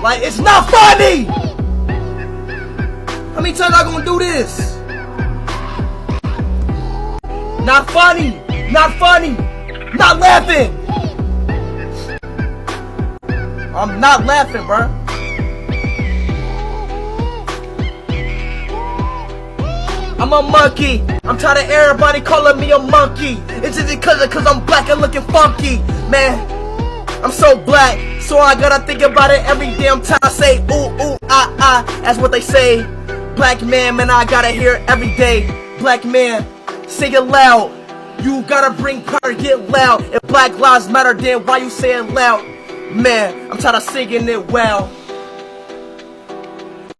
Like, it's not funny! How many times I gonna do this? Not funny! Not funny! Not laughing! I'm not laughing, bruh. I'm a monkey. I'm tired of everybody calling me a monkey. It's just because I'm black and looking funky. Man, I'm so black, so I gotta think about it every damn time I say ooh, ooh, ah, ah. That's what they say. Black man, I gotta hear it every day. Black man, sing it loud. You gotta bring power, get loud. If Black Lives Matter, then why you say it loud? Man, I'm tired of singing it well.